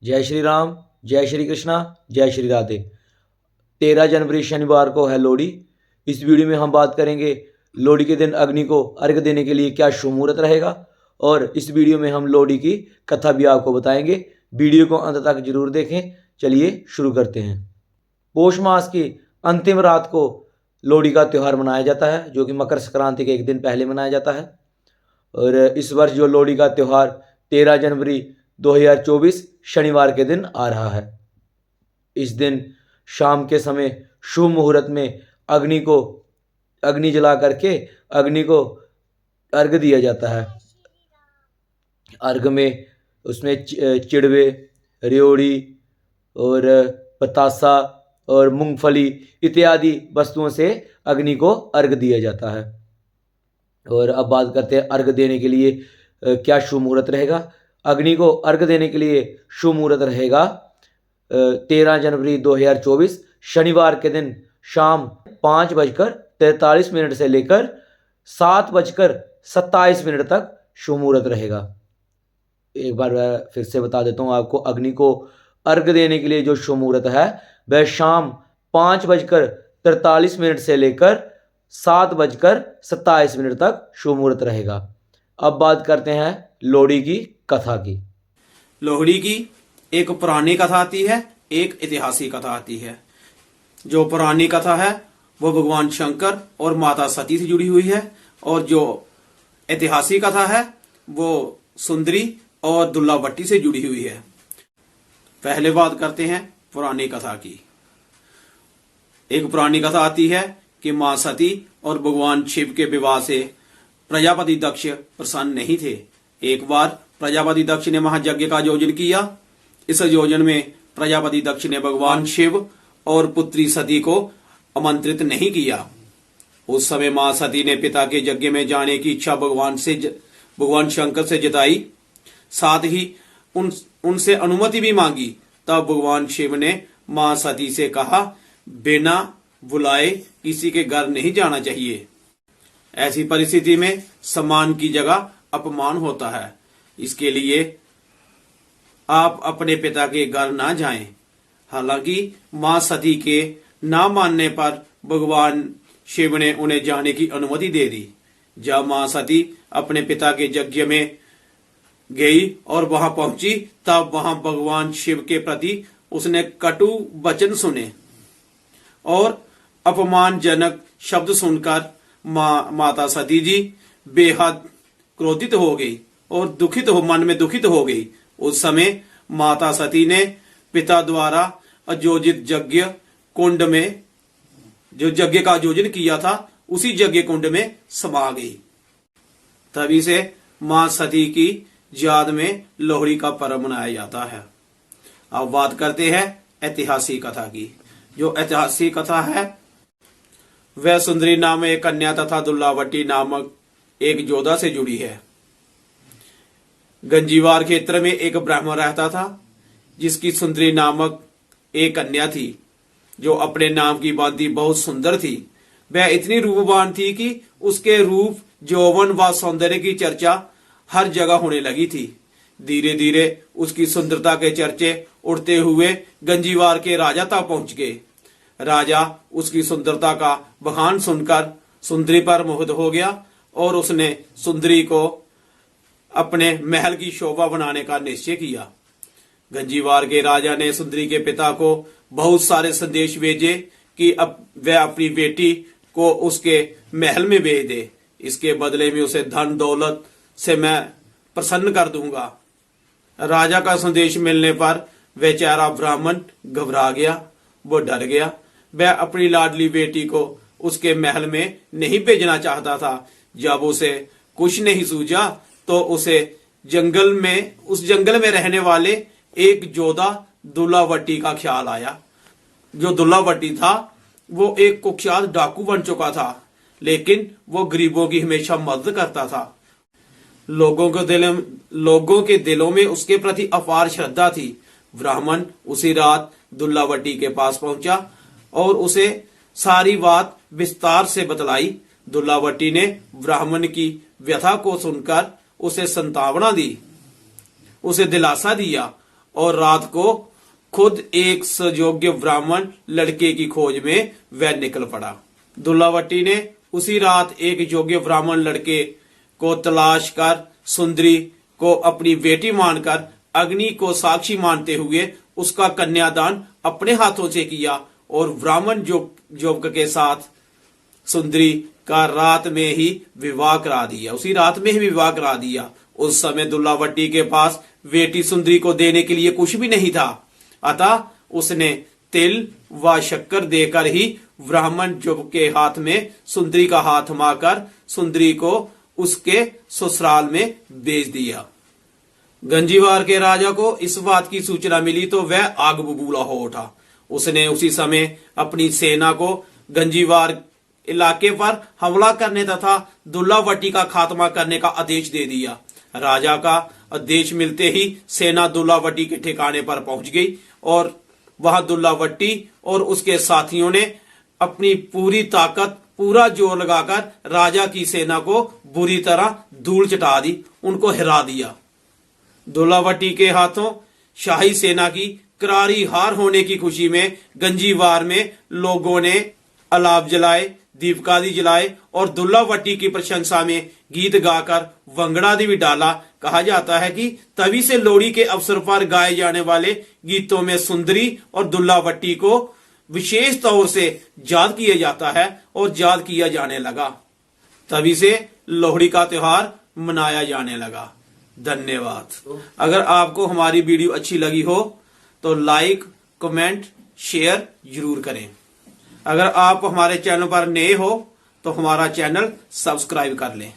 जय श्री राम, जय श्री कृष्णा, जय श्री राधे। 13 जनवरी शनिवार को है लोहड़ी। इस वीडियो में हम बात करेंगे लोहड़ी के दिन अग्नि को अर्घ्य देने के लिए क्या शुभ मुहूर्त रहेगा, और इस वीडियो में हम लोहड़ी की कथा भी आपको बताएंगे। वीडियो को अंत तक जरूर देखें। चलिए शुरू करते हैं। पौष मास की अंतिम रात को लोहड़ी का त्यौहार मनाया जाता है, जो कि मकर संक्रांति के एक दिन पहले मनाया जाता है। और इस वर्ष जो लोहड़ी का त्यौहार 13 जनवरी 2024 शनिवार के दिन आ रहा है। इस दिन शाम के समय शुभ मुहूर्त में अग्नि जला करके अग्नि को अर्घ्य दिया जाता है। अर्घ्य में उसमें चिड़वे, रेवड़ी और बतासा और मूंगफली इत्यादि वस्तुओं से अग्नि को अर्घ्य दिया जाता है। और अब बात करते हैं अर्घ्य देने के लिए क्या शुभ मुहूर्त रहेगा। अग्नि को अर्घ्य देने के लिए शुभ मुहूर्त रहेगा 13 जनवरी 2024 शनिवार के दिन शाम 5:43 से लेकर 7:27 तक शुभ मुहूर्त रहेगा। एक बार फिर से बता देता हूँ आपको, अग्नि को अर्घ्य देने के लिए जो शुभ मुहूर्त है वह शाम 5:43 से लेकर 7:27 तक शुभ मुहूर्त रहेगा। अब बात करते हैं लोहड़ी की कथा की। लोहड़ी की एक पुरानी कथा आती है, एक ऐतिहासिक कथा आती है। जो पुरानी कथा है वो भगवान शंकर और माता सती से जुड़ी हुई है, और जो ऐतिहासिक कथा है वो सुंदरी और दुल्लाभट्टी से जुड़ी हुई है। पहले बात करते हैं पुरानी कथा की। एक पुरानी कथा आती है कि मां सती और भगवान शिव के विवाह से प्रजापति दक्ष प्रसन्न नहीं थे। एक बार प्रजापति दक्ष ने महायज्ञ का आयोजन किया। इस आयोजन में प्रजापति दक्ष ने भगवान शिव और पुत्री सती को आमंत्रित नहीं किया। उस समय मां सती ने पिता के यज्ञ में जाने की इच्छा भगवान शंकर से जताई, साथ ही उनसे अनुमति भी मांगी। तब भगवान शिव ने मां सती से कहा, बिना बुलाए किसी के घर नहीं जाना चाहिए। ऐसी परिस्थिति में सम्मान की जगह अपमान होता है, इसके लिए आप अपने पिता के घर ना जाएं। हालांकि मां सती के ना मानने पर भगवान शिव ने उन्हें जाने की अनुमति दे दी। जब मां सती अपने पिता के यज्ञ में गई और वहां पहुंची, तब वहां भगवान शिव के प्रति उसने कटु वचन सुने और अपमानजनक शब्द सुनकर माता सती जी बेहद क्रोधित हो गई और मन में दुखित हो गई। उस समय माता सती ने पिता द्वारा आयोजित यज्ञ कुंड में, जो यज्ञ का आयोजन किया था, उसी यज्ञ कुंड में समा गई। तभी से मां सती की याद में लोहड़ी का पर्व मनाया जाता है। अब बात करते हैं ऐतिहासिक कथा की। जो ऐतिहासिक कथा है वह सुंदरी नाम एक कन्या तथा दुल्लाभट्टी नामक एक योद्धा से जुड़ी है। गंजीवार क्षेत्र में एक ब्राह्मण रहता था, जिसकी सुंदरी नामक एक कन्या थी, जो अपने नाम की बांति बहुत सुंदर थी। वह इतनी रूपवान थी कि उसके रूप, यौवन व सौंदर्य की चर्चा हर जगह होने लगी थी। धीरे धीरे उसकी सुंदरता के चर्चे उड़ते हुए गंजीवार के राजा तक पहुंच गए। राजा उसकी सुंदरता का बखान सुनकर सुंदरी पर मोहित हो गया और उसने सुंदरी को अपने महल की शोभा बनाने का निश्चय किया। गंजीवार के राजा ने सुंदरी के पिता को बहुत सारे संदेश भेजे कि अब वह अपनी बेटी को उसके महल में भेज दे। इसके बदले में उसे धन दौलत से मैं प्रसन्न कर दूंगा। राजा का संदेश मिलने पर बेचारा ब्राह्मण घबरा गया, वो डर गया। वह अपनी लाडली बेटी को उसके महल में नहीं भेजना चाहता था। जब उसे कुछ नहीं सूझा तो उसे उस जंगल में रहने वाले एक योद्धा दुल्लाभट्टी का ख्याल आया। जो दुल्लाभट्टी था वो एक कुख्यात डाकू बन चुका था, लेकिन वो गरीबों की हमेशा मदद करता था। लोगों के दिलों में उसके प्रति अपार श्रद्धा थी। ब्राह्मण उसी रात दुल्लाभट्टी के पास पहुंचा और उसे सारी बात विस्तार से बतलाई। दुल्लाभट्टी ने ब्राह्मण की व्यथा को सुनकर उसे सांत्वना दी, उसे दिलासा दिया और रात को खुद एक सुयोग्य ब्राह्मण लड़के की खोज में वह निकल पड़ा। दुल्लावटी ने उसी रात एक योग्य ब्राह्मण लड़के को तलाश कर सुंदरी को अपनी बेटी मानकर अग्नि को साक्षी मानते हुए उसका कन्यादान अपने हाथों से किया और ब्राह्मण युवक के साथ सुंदरी का रात में ही विवाह करा दिया। उसी रात में ही विवाह करा दिया। उस समय दुल्लावटी के पास बेटी सुंदरी को देने के लिए कुछ भी नहीं था, अतः उसने तिल व शक्कर देकर ही ब्राह्मण युवक के हाथ में सुंदरी का हाथ मारकर सुंदरी को उसके ससुराल में भेज दिया। गंजीवार के राजा को इस बात की सूचना मिली तो वह आग बबूला हो उठा। उसने उसी समय अपनी सेना को गंजीवार इलाके पर हमला करने तथा दुल्लावटी का खात्मा करने का आदेश दे दिया। राजा का आदेश मिलते ही सेना दुल्लावटी के ठिकाने पर पहुंच गई और वहां दुल्लावटी और उसके साथियों ने अपनी पूरी ताकत, पूरा जोर लगाकर राजा की सेना को बुरी तरह धूल चटा दी, उनको हिरा दिया। दुल्लावटी के हाथों शाही सेना की करारी हार होने की खुशी में गंजीवार में लोगों ने अलाव जलाए, दीपकादि जलाए और दुल्लावटी की प्रशंसा में गीत गाकर वंगड़ादि भी डाला। कहा जाता है कि तभी से लोहड़ी के अवसर पर गाए जाने वाले गीतों में सुंदरी और दुल्लावटी को विशेष तौर से याद किया जाता है और याद किया जाने लगा। तभी से लोहड़ी का त्योहार मनाया जाने लगा। धन्यवाद। अगर आपको हमारी वीडियो अच्छी लगी हो तो लाइक, कमेंट, शेयर जरूर करें। अगर आप हमारे चैनल पर नए हो तो हमारा चैनल सब्सक्राइब कर लें।